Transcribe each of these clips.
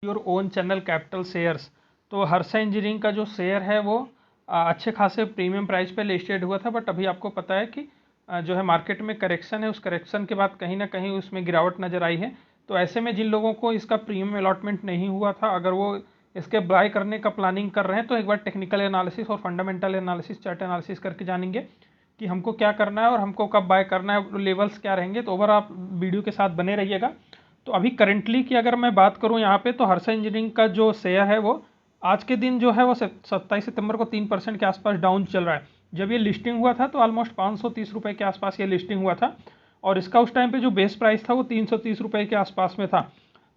Your own channel capital shares. तो Harsha engineering का जो शेयर है वो अच्छे खासे प्रीमियम प्राइस पे लिस्टेड हुआ था, बट अभी आपको पता है कि जो है मार्केट में करेक्शन है, उस करेक्शन के बाद कहीं ना कहीं उसमें गिरावट नज़र आई है। तो ऐसे में जिन लोगों को इसका प्रीमियम अलॉटमेंट नहीं हुआ था, अगर वो इसके बाय करने का प्लानिंग कर रहे हैं, तो एक बार टेक्निकल एनालिसिस और फंडामेंटल एनालिसिस, चार्ट एनालिसिस करके जानेंगे कि हमको क्या करना है और हमको कब बाय करना है, लेवल्स क्या रहेंगे। तो ओवर आप वीडियो के साथ बने रहिएगा। तो अभी करेंटली की अगर मैं बात करूं यहाँ पे, तो हर्षा इंजीनियरिंग का जो शेयर है वो आज के दिन जो है वो 27 सितंबर को 3% के आसपास डाउन चल रहा है। जब ये लिस्टिंग हुआ था तो ऑलमोस्ट 530 रुपये के आसपास ये लिस्टिंग हुआ था, और इसका उस टाइम पे जो बेस प्राइस था वो 330 रुपये के आसपास में था।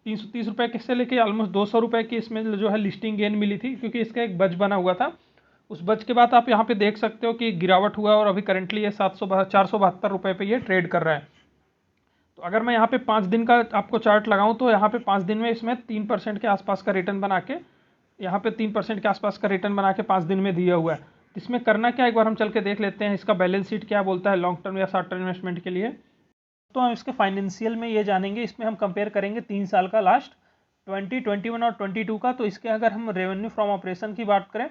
330 रुपये से लेके ऑलमोस्ट 200 रुपये की इसमें जो है लिस्टिंग गेन मिली थी, क्योंकि इसका एक बज बना हुआ था। उस बज के बाद आप यहाँ पे देख सकते हो कि गिरावट हुआ और अभी करंटली ये 472 रुपये पे ये ट्रेड कर रहा है। तो अगर मैं यहाँ पे 5 दिन का आपको चार्ट लगाऊं, तो यहाँ पे 5 दिन में इसमें 3% के आसपास का रिटर्न बना के, यहाँ पे 3% के आसपास का रिटर्न बना के 5 दिन में दिया हुआ है। इसमें करना क्या, एक बार हम चल के देख लेते हैं इसका बैलेंस शीट क्या बोलता है लॉन्ग टर्म या शॉर्ट टर्म इन्वेस्टमेंट के लिए। तो हम इसके फाइनेंशियल में ये जानेंगे, इसमें हम कंपेयर करेंगे 3 साल का, लास्ट 2021 और 22 का। तो इसके अगर हम रेवेन्यू फ्रॉम ऑपरेशन की बात करें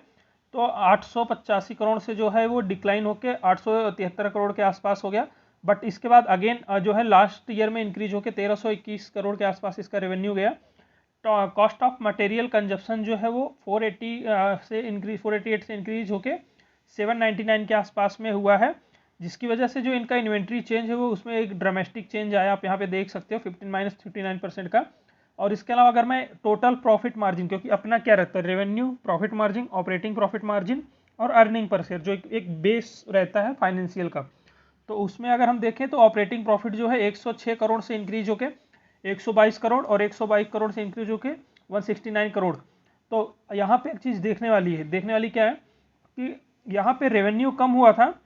तो 885 करोड़ से जो है वो डिक्लाइन होकर 873 करोड़ के आसपास हो गया। बट इसके बाद अगेन जो है लास्ट ईयर में इंक्रीज होकर 1321 करोड़ के आसपास इसका रेवेन्यू गया। कॉस्ट ऑफ मटेरियल कंजप्शन जो है वो 488 से इंक्रीज होके 799 के आसपास में हुआ है, जिसकी वजह से जो इनका इन्वेंट्री चेंज है वो उसमें एक ड्रामेस्टिक चेंज आया, आप यहाँ पे देख सकते हो 59% का। और इसके अलावा अगर मैं टोटल प्रॉफिट मार्जिन, क्योंकि अपना क्या रहता है revenue, profit margin, operating profit margin और अर्निंग पर शेयर, जो एक बेस रहता है फाइनेंशियल का। तो उसमें अगर हम देखें तो ऑपरेटिंग प्रॉफिट जो है 106 करोड़ से इंक्रीज होके 122 करोड़ और 122 करोड़ से इंक्रीज होके 169 करोड़। तो यहाँ पे एक चीज़ देखने वाली है, देखने वाली क्या है कि यहाँ पे रेवेन्यू कम हुआ था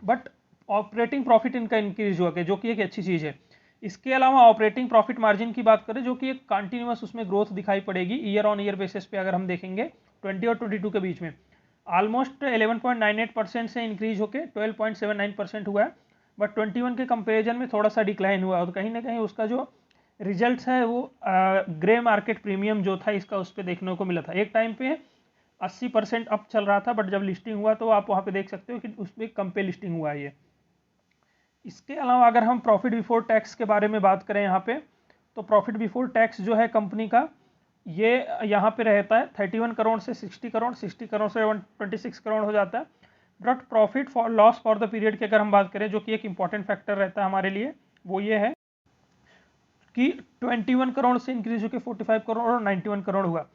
बट ऑपरेटिंग प्रॉफिट इनका इंक्रीज हुआ, जो कि एक अच्छी चीज़ है। इसके अलावा ऑपरेटिंग प्रॉफिट मार्जिन की बात करें, जो कि एक कंटिन्यूस उसमें ग्रोथ दिखाई पड़ेगी ईयर ऑन ईयर बेसिस पे, अगर हम देखेंगे 20 और 22 के बीच में ऑलमोस्ट 11.98% से इंक्रीज होके 12.79% हुआ है। बट 21 के कंपेरिजन में थोड़ा सा डिक्लाइन हुआ, और कहीं ना कहीं उसका जो रिजल्ट्स है वो ग्रे मार्केट प्रीमियम जो था इसका उस पर देखने को मिला था। एक टाइम पे 80% अप चल रहा था, बट जब लिस्टिंग हुआ तो आप वहाँ पे देख सकते हो कि उसमें कम पे लिस्टिंग हुआ है ये। इसके अलावा अगर हम प्रॉफिट बिफोर टैक्स के बारे में बात करें यहाँ पे, तो प्रॉफिट बिफोर टैक्स जो है कंपनी का ये यहाँ पे रहता है 31 करोड़ से 60 करोड़, 60 करोड़ से 126 करोड़ हो जाता है। But profit for loss for the period की अगर हम बात करें, जो कि एक इंपॉर्टेंट फैक्टर रहता है हमारे लिए, वो ये है कि 21 करोड़ से इंक्रीज होकर 45 करोड़ और 91 करोड़ हुआ,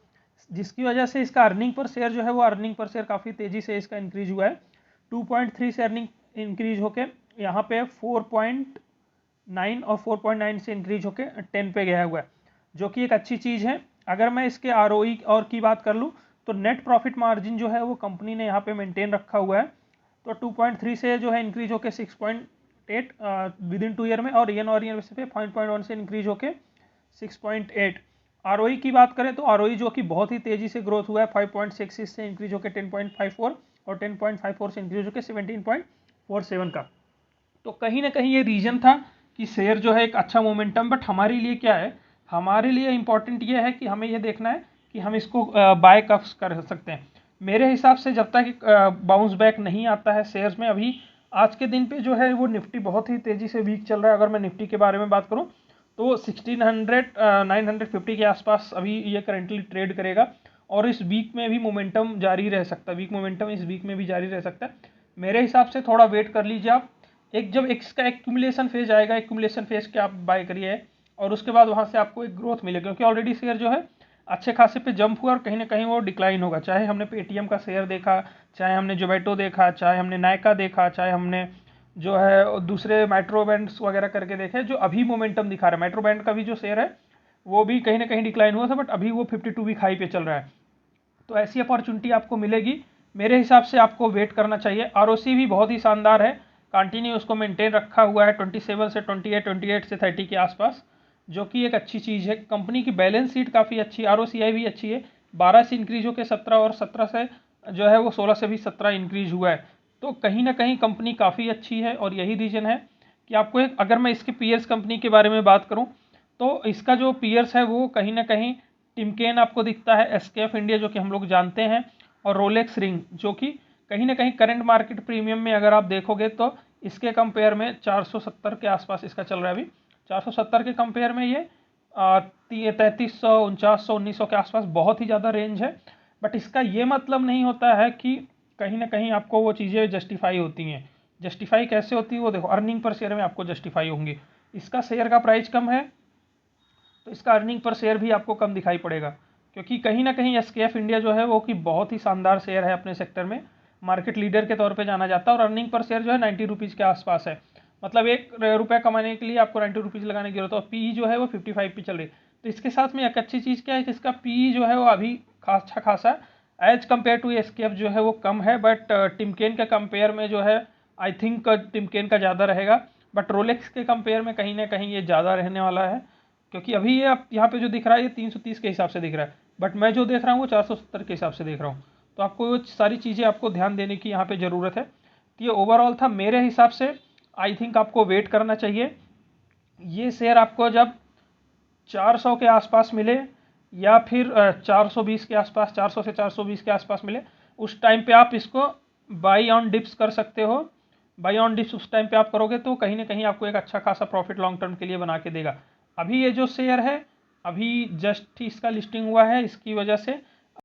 जिसकी वजह से इसका अर्निंग पर शेयर जो है वो अर्निंग पर शेयर काफ़ी तेज़ी से इसका इंक्रीज हुआ है। 2.3 से अर्निंग इंक्रीज होके यहाँ पे 4.9 और 4.9 से इंक्रीज होके 10 पे गया हुआ है, जो कि एक अच्छी चीज़ है। अगर मैं इसके ROE और की बात कर लूँ तो नेट प्रॉफिट मार्जिन जो है वो कंपनी ने यहाँ पे मेंटेन रखा हुआ है। तो 2.3 से जो है इंक्रीज होके 6.8 विद इन 2 ईयर में, और ईयर बेसिस पे 5.1 से इंक्रीज होके 6.8। ROE की बात करें तो ROE जो कि बहुत ही तेज़ी से ग्रोथ हुआ है, 5.66 से इंक्रीज होकर 10.54 और 10.54 से इंक्रीज होकर 17.47 का। तो कहीं ना कहीं ये रीजन था कि शेयर जो है एक अच्छा मोमेंटम, बट हमारे लिए क्या है, हमारे लिए इंपॉर्टेंट ये है कि हमें ये देखना है कि हम इसको बाय कब कर सकते हैं। मेरे हिसाब से जब तक बाउंस बैक नहीं आता है शेयर्स में, अभी आज के दिन पे जो है वो निफ्टी बहुत ही तेज़ी से वीक चल रहा है। अगर मैं निफ्टी के बारे में बात करूं तो 950 के आसपास अभी ये करेंटली ट्रेड करेगा, और इस वीक में भी मोमेंटम जारी रह सकता है, वीक मोमेंटम इस वीक में भी जारी रह सकता है। मेरे हिसाब से थोड़ा वेट कर लीजिए आप, जब इसका एक्यूमुलेशन फेज आएगा, एक्यूमुलेशन फेज के आप बाय करिए, और उसके बाद वहाँ से आपको एक ग्रोथ मिलेगा, क्योंकि ऑलरेडी शेयर जो है अच्छे खासे पे जंप हुआ और कहीं ना कहीं वो डिक्लाइन होगा। चाहे हमने पेटीएम का शेयर देखा, चाहे हमने जोमेटो देखा, चाहे हमने नायका देखा, चाहे हमने जो है दूसरे मेट्रो बैंड्स वगैरह करके देखे, जो अभी मोमेंटम दिखा रहा है। मेट्रो बैंड का भी जो शेयर है वो भी कहीं ना कहीं डिक्लाइन हुआ था, बट अभी वो 52 वीक हाई पे चल रहा है। तो ऐसी अपॉर्चुनिटी आपको मिलेगी, मेरे हिसाब से आपको वेट करना चाहिए। ROC भी बहुत ही शानदार है, कंटिन्यू उसको मेंटेन रखा हुआ है 27 से 28 से 30 के आसपास, जो कि एक अच्छी चीज़ है। कंपनी की बैलेंस शीट काफ़ी अच्छी, ROCI भी अच्छी है, 12 से इंक्रीज होकर 17 और 17 से जो है वो 16 से भी 17 इंक्रीज हुआ है। तो कहीं ना कहीं कंपनी काफ़ी अच्छी है, और यही रीज़न है कि आपको अगर मैं इसके पीयर्स कंपनी के बारे में बात करूँ तो इसका जो पीयर्स है वो कहीं ना कहीं टिमकेन आपको दिखता है, एसकेएफ इंडिया जो कि हम लोग जानते हैं, और रोलेक्स रिंग जो कि कहीं ना कहीं करंट मार्केट प्रीमियम में अगर आप देखोगे तो इसके कंपेयर में 470 के आसपास इसका चल रहा है अभी। 470 के कंपेयर में ये 3300, 4900, 1900 के आसपास बहुत ही ज़्यादा रेंज है। बट इसका ये मतलब नहीं होता है कि कहीं ना कहीं आपको वो चीज़ें जस्टिफाई होती हैं। जस्टिफाई कैसे होती है वो देखो, अर्निंग पर शेयर में आपको जस्टिफाई होंगी। इसका शेयर का प्राइस कम है तो इसका अर्निंग पर शेयर भी आपको कम दिखाई पड़ेगा, क्योंकि कहीं ना कहीं एसकेएफ इंडिया जो है वो कि बहुत ही शानदार शेयर है अपने सेक्टर में, मार्केट लीडर के तौर पे जाना जाता है, और अर्निंग पर शेयर जो है 90 रुपीज़ के आसपास है। मतलब ₹1 कमाने के लिए आपको 90 रुपीज़ लगाने की जरूरत है, और पीई जो है वो 55 पे चल रही है। तो इसके साथ में एक अच्छी चीज़ क्या है कि इसका पीई जो है वो अभी अच्छा खासा एज कम्पेयर टू एसकेएफ जो है वो कम है, बट टिमकेन के कंपेयर में जो है आई थिंक टिमकेन का ज़्यादा रहेगा, बट रोलेक्स के कंपेयर में कहीं ना कहीं ये ज़्यादा रहने वाला है, क्योंकि अभी ये आप यहाँ पे जो दिख रहा है ये 330 के हिसाब से दिख रहा है, बट मैं जो देख रहा हूँ वो 470 के हिसाब से देख रहा हूँ। तो आपको वो सारी चीज़ें आपको ध्यान देने की यहाँ पे ज़रूरत है। तो ये ओवरऑल था मेरे हिसाब से, आई थिंक आपको वेट करना चाहिए। ये शेयर आपको जब 400 के आसपास मिले या फिर 420 के आसपास, 400 से 420 के आसपास मिले, उस टाइम पे आप इसको बाई ऑन डिप्स कर सकते हो। बाई ऑन डिप्स उस टाइम पे आप करोगे तो कहीं ना कहीं आपको एक अच्छा खासा प्रॉफिट लॉन्ग टर्म के लिए बना के देगा। अभी ये जो शेयर है अभी जस्ट ही इसका लिस्टिंग हुआ है, इसकी वजह से